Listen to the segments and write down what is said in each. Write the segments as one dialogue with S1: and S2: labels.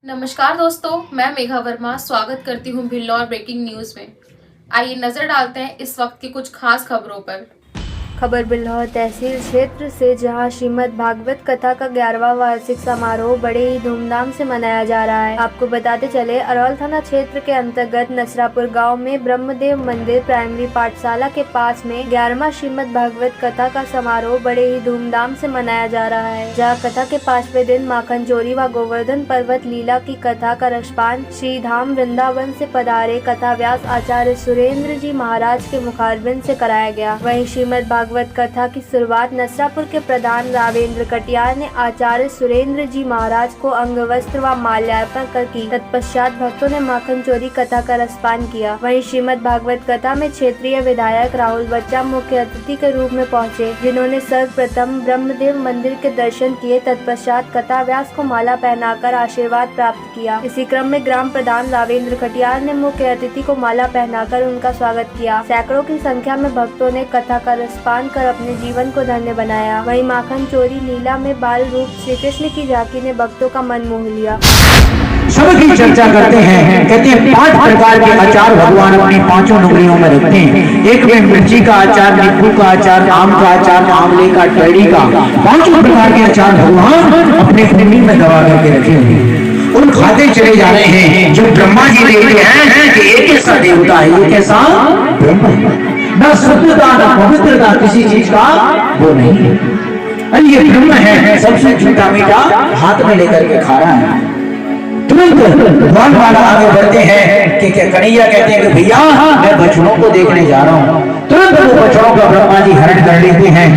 S1: नमस्कार दोस्तों, मैं मेघा वर्मा स्वागत करती हूँ भिल्लौर ब्रेकिंग न्यूज़ में। आइए नजर डालते हैं इस वक्त की कुछ खास खबरों पर।
S2: खबर बिल्हौर तहसील क्षेत्र से, जहां श्रीमद् भागवत कथा का 11वां वार्षिक समारोह बड़े ही धूमधाम से मनाया जा रहा है। आपको बताते चले, अरौल थाना क्षेत्र के अंतर्गत नसरापुर गांव में ब्रह्मदेव मंदिर प्राइमरी पाठशाला के पास में 11वां श्रीमद् भागवत कथा का समारोह बड़े ही धूमधाम से मनाया जा रहा है। जहां कथा के 5वें दिन माखन चोरी व गोवर्धन पर्वत लीला की कथा का रसपान श्री धाम वृंदावन से पधारे कथा व्यास आचार्य सुरेंद्र जी महाराज के मुखारबिंद से कराया गया। वहीं श्रीमद् भागवत कथा की शुरुआत नसरापुर के प्रधान रावेंद्र कटियार ने आचार्य सुरेंद्र जी महाराज को अंग वस्त्र व माल्यार्पण कर की। तत्पश्चात भक्तों ने माखन चोरी कथा का रसपान किया। वहीं श्रीमद् भागवत कथा में क्षेत्रीय विधायक राहुल बच्चा मुख्य अतिथि के रूप में पहुंचे, जिन्होंने सर्वप्रथम ब्रह्मदेव मंदिर के दर्शन किए। तत्पश्चात कथा व्यास को माला पहनाकर आशीर्वाद प्राप्त किया। इसी क्रम में ग्राम प्रधान रावेंद्र कटियार ने मुख्य अतिथि को माला पहनाकर उनका स्वागत किया। सैकड़ों की संख्या में भक्तों ने कथा का रसपान कर अपने जीवन को धन्य बनाया। वहीं माखन चोरी लीला में बाल रूप श्री कृष्ण की झांकी ने भक्तों का मन मोह लिया।
S3: सबकी चर्चा करते हैं, कहते हैं 5 प्रकार के अचार भगवान अपनी 5 उंगलियों में रखते हैं। एक में मिर्ची का अचार, नींबू का अचार, आम का अचार, आंवले का, टेढ़ी का, 5 प्रकार के अचार भगवान अपने पिंडी में दबा करके रखे हुए हैं। उन खाते चले जा रहे हैं जो ब्रह्मा जी देखते हैं कि एक ऐसा देवता है, एक ऐसा ब्रह्म है, न शुद्धता न पवित्रता किसी चीज का वो नहीं है। अरे ये ब्रह्म है, सबसे झूठा मीठा हाथ में लेकर के खा रहा है। तुरंत भगवान वाला आगे बढ़ते हैं कि कन्हैया कहते हैं कि भैया मैं बछड़ों को देखने जा रहा हूँ। तुरंत वो बछड़ों का ब्रह्मा जी हरण कर लेते हैं।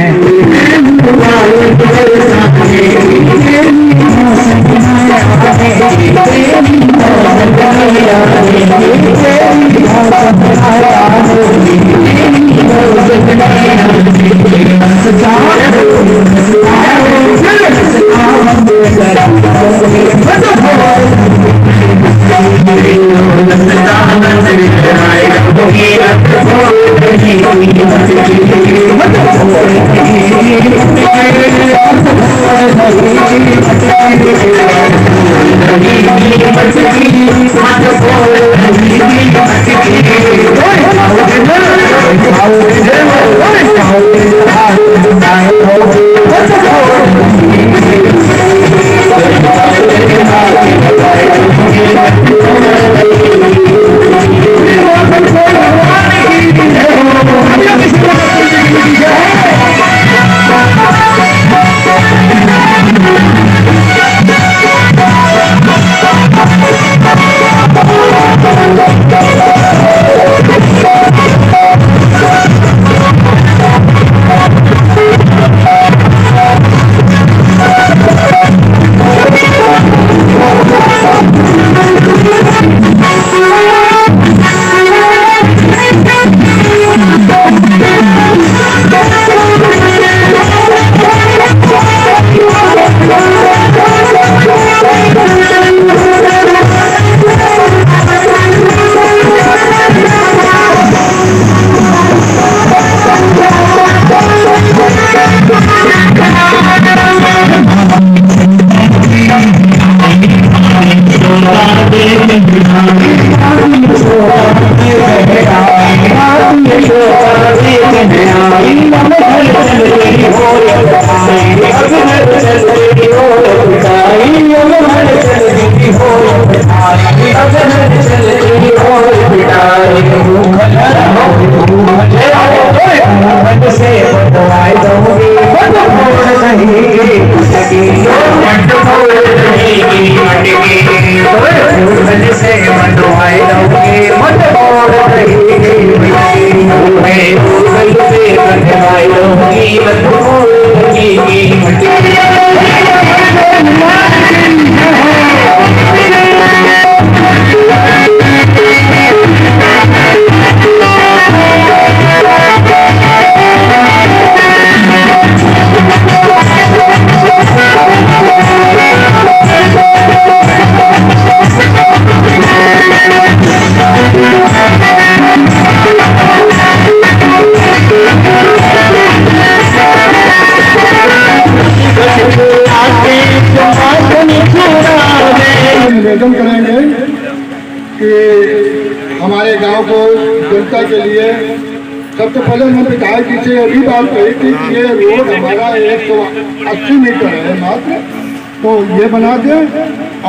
S4: निवेदन करेंगे कि हमारे गांव को जनता के लिए सबसे पहले मैं विधायक जी से यही बात कही थी कि ये रोड हमारा 180 मीटर है मात्र, तो ये बना दें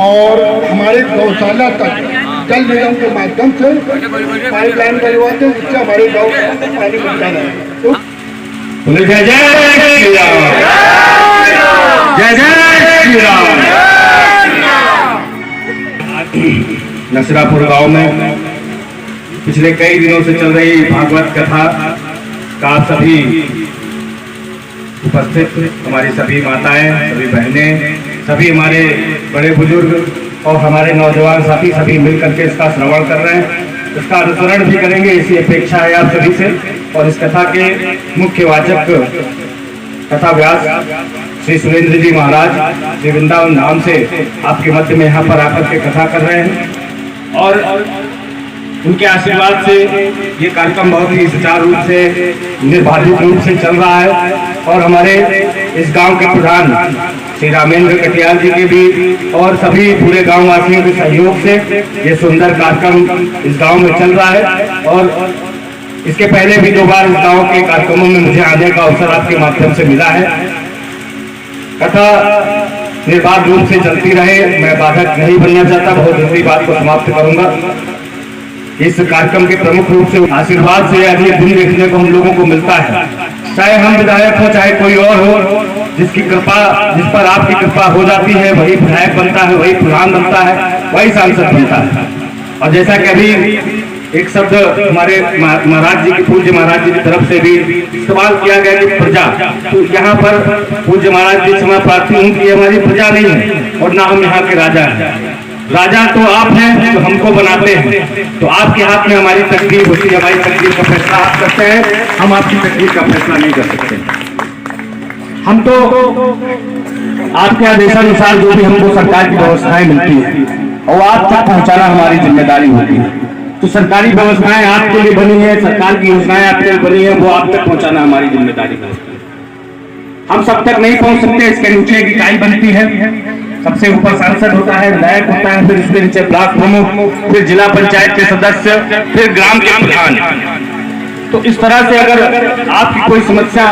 S4: और हमारे गौशाला तक जल निगम के माध्यम से पाइपलाइन करवाते हैं, जिससे हमारे गाँव को पानी मिलता है।
S5: जय जय श्री राम, जय जय श्री राम। नसरापुर गांव में पिछले कई दिनों से चल रही भागवत कथा का आप सभी उपस्थित, हमारी सभी माताएं, सभी बहनें, सभी हमारे बड़े बुजुर्ग और हमारे नौजवान साथी सभी मिलकर के इसका श्रवण कर रहे हैं, इसका अनुसरण भी करेंगे, इसी अपेक्षा है आप सभी से। और इस कथा के मुख्य वाचक कथा व्यास श्री सुरेंद्र जी महाराज श्री वृंदावन धाम से आपके मध्य में यहाँ पर आकर के कथा कर रहे हैं और उनके आशीर्वाद से ये कार्यक्रम बहुत ही सुचारू रूप से, निर्बाधित रूप से चल रहा है। और हमारे इस गांव के प्रधान श्री रामेंद्र कटियाल जी के भी और सभी पूरे गांव वासियों के सहयोग से ये सुंदर कार्यक्रम इस गांव में चल रहा है। और इसके पहले भी 2 बार इस गांव के कार्यक्रमों में मुझे आने का अवसर आपके माध्यम से मिला है। कथा निर्बाध रूप से चलती रहे, मैं बाधक नहीं बनना चाहता, बहुत जल्दी बात को समाप्त करूंगा। इस कार्यक्रम के प्रमुख रूप से आशीर्वाद से आज ये दिन देखने को हम लोगों को मिलता है, चाहे हम विधायक हो चाहे कोई और हो, जिसकी कृपा, जिस पर आपकी कृपा हो जाती है वही विधायक बनता है, वही प्रधान बनता है, वही सांसद बनता है। और जैसा कि अभी एक शब्द हमारे महाराज जी की, पूज्य महाराज जी की तरफ से भी इस्तेमाल किया गया कि प्रजा, तो यहाँ पर पूज्य महाराज जी क्षमा प्रार्थी हूँ कि हमारी प्रजा नहीं है और ना हम यहाँ के राजा हैं। राजा तो आप हैं जो हमको बनाते हैं, तो आपके हाथ में हमारी तकदीर होती है, हमारी तकदीर का फैसला आप करते हैं, हम आपकी तकदीर का फैसला नहीं कर सकते। हम तो आपके आदेशानुसार जो भी हमको सरकार की व्यवस्थाएं मिलती है और आप तक पहुंचाना हमारी जिम्मेदारी होती है। तो सरकारी व्यवस्थाएं आपके लिए बनी है, सरकार की योजनाएं आपके लिए बनी है, वो आप तक पहुंचाना हमारी जिम्मेदारी है। हम सब तक नहीं पहुंच सकते, इसके नीचे एक इकाई बनती है, सबसे ऊपर सांसद होता है, विधायक होता है, फिर इसके नीचे ब्लॉक प्रमुख, फिर जिला पंचायत के सदस्य, फिर ग्राम के प्रधान। तो इस तरह से अगर आपकी कोई समस्या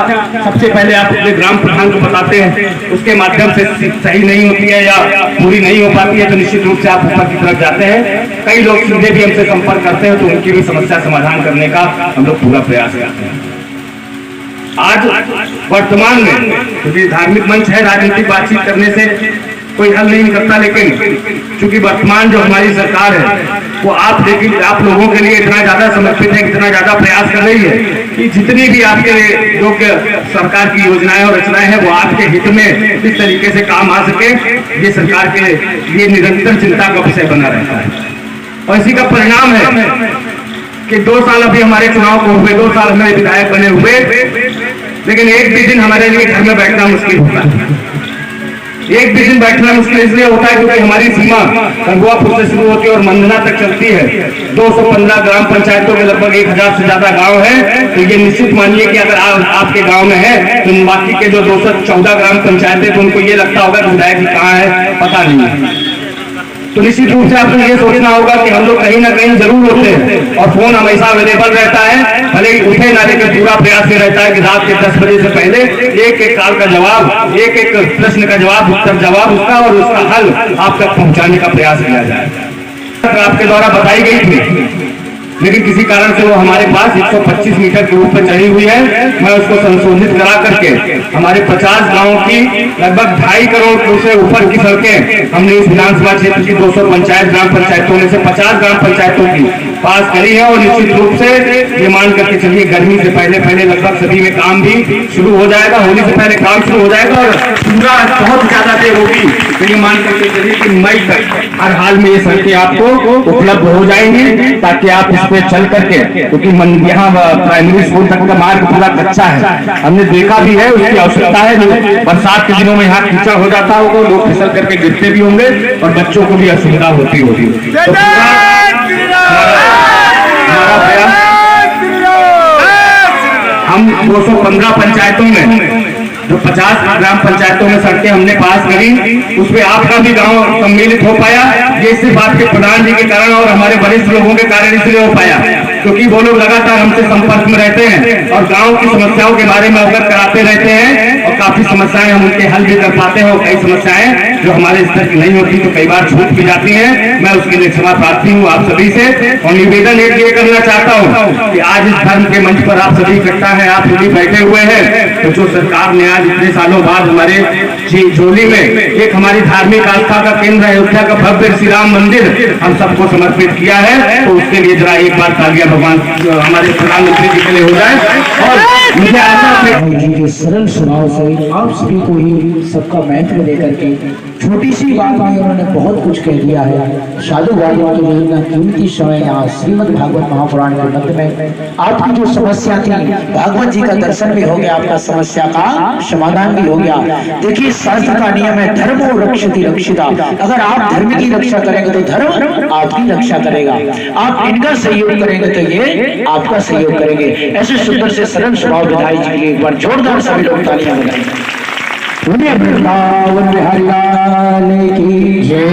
S5: सबसे पहले आप अपने ग्राम प्रधान को बताते हैं, उसके माध्यम से सही नहीं होती है या पूरी नहीं हो पाती है, तो निश्चित रूप से आप ऊपर की तरफ जाते हैं। कई लोग सीधे भी हमसे संपर्क करते हैं, तो उनकी भी समस्या समाधान करने का हम लोग पूरा प्रयास करते हैं। आज वर्तमान में क्योंकि धार्मिक मंच है, राजनीतिक बातचीत करने से कोई हल नहीं करता, लेकिन क्योंकि वर्तमान जो हमारी सरकार है वो आप लोगों के लिए इतना ज्यादा समर्पित है, इतना ज्यादा प्रयास कर रही है कि जितनी भी आपके योग्य सरकार की योजनाएं और रचनाएं हैं वो आपके हित में किस तरीके से काम आ सके, ये सरकार के लिए निरंतर चिंता का विषय बना रहता है। और इसी का परिणाम है कि 2 साल अभी हमारे चुनाव को हुए, 2 साल हमारे विधायक बने हुए, लेकिन एक भी दिन हमारे लिए घर में बैठना मुश्किल होता है। एक भी दिन बैठना मुश्किल इसलिए होता है क्योंकि हमारी सीमा गंगवापुर से शुरू होती है और मंदना तक चलती है। 215 ग्राम पंचायतों के लगभग 1000 से ज्यादा गांव है, तो ये निश्चित मानिए कि अगर आपके गांव में है तो बाकी के जो 214 ग्राम पंचायतें, तो उनको ये लगता होगा कि विधायक जी कहाँ है, पता नहीं है। तो निश्चित रूप से आपको ये सोचना होगा कि हम लोग कहीं ना कहीं जरूर होते हैं और फोन हमेशा अवेलेबल रहता है, भले ही उठे ना, लेकिन पूरा प्रयास ये रहता है कि रात के 10 बजे से पहले एक कॉल का जवाब, एक प्रश्न का जवाब, उत्तर जवाब उसका और उसका हल आप तक पहुंचाने का प्रयास किया जाए। आपके द्वारा बताई गई थी, लेकिन किसी कारण से वो हमारे पास 125 मीटर के ऊपर चढ़ी हुई है। मैं उसको संशोधित करा करके हमारे 50 गांवों की लगभग 2.5 करोड़ से ऊपर की सड़कें हमने इस विधानसभा क्षेत्र की 200 पंचायत ग्राम पंचायतों में से 50 ग्राम पंचायतों की पास करी है। और निश्चित रूप से ये मान करके चलिए गर्मी से पहले लगभग सभी में काम भी शुरू हो जाएगा, होली से पहले काम शुरू हो जाएगा और पूरा बहुत ज्यादा देर होगी, तो ये मान करके चलिए कि मई तक हर हाल में ये सड़कें आपको उपलब्ध हो जाएंगी, ताकि आप इस पे चल करके, क्योंकि यहाँ प्राइमरी स्कूल तक का मार्ग पूरा कच्चा है, हमने देखा भी है, उसकी आवश्यकता है। बरसात के दिनों में यहाँ कीचड़ हो जाता होगा, लोग फिसल करके गिरते भी होंगे और बच्चों को भी असुविधा होती होगी। हम 215 पंचायतों में जो 50 ग्राम पंचायतों में सड़कें हमने पास करी, उसमें आपका भी गांव सम्मिलित हो पाया ये सिर्फ आपके प्रधान जी के कारण और हमारे वरिष्ठ लोगों के कारण इसलिए हो पाया, क्योंकि वो लोग लगातार हमसे संपर्क में रहते हैं और गांव की समस्याओं के बारे में अवगत कराते रहते हैं और काफी समस्याएं हम उनके हल भी कर पाते हैं और कई समस्याएं जो हमारे स्तर की नहीं होती तो कई बार छूट भी जाती हैं। मैं उसके लिए क्षमा प्रार्थी हूँ आप सभी से और निवेदन एक ये करना चाहता हूँ कि आज इस धर्म के मंच पर आप सभी इकट्ठा हैं, आप सभी बैठे हुए हैं, तो जो सरकार ने आज इतने सालों बाद हमारे झोली में एक हमारी धार्मिक आस्था का केंद्र अयोध्या का भव्य श्री राम मंदिर हम सबको समर्पित किया है, तो उसके लिए जरा एक बार तालियां भगवान हमारे प्रधानमंत्री जी के लिए हो जाए। और मुझे आशा है
S3: जी के सरल स्वभाव से आप सभी को ही सबका महत्व देकर के छोटी सी बात में उन्होंने बहुत कुछ कह दिया है। साधु भाइयों के लिए इतना कीमती समय यहाँ श्रीमद् भागवत महापुराण के मध्य में आपकी जो समस्या थी भागवत जी का दर्शन भी हो गया, आपका समस्या का समाधान भी हो गया। देखिए शास्त्र का नियम है धर्मो रक्षति रक्षिता, अगर आप धर्म की रक्षा करेंगे तो धर्म आपकी रक्षा करेगा, आप इनका सहयोग करेंगे तो ये आपका सहयोग करेंगे। ऐसे सुंदर से सरल स्वभाव विधायक जी के एक बार जोरदार सभी लोग तालियां बजाएं। वृंदावन बिहारी लाल की जय।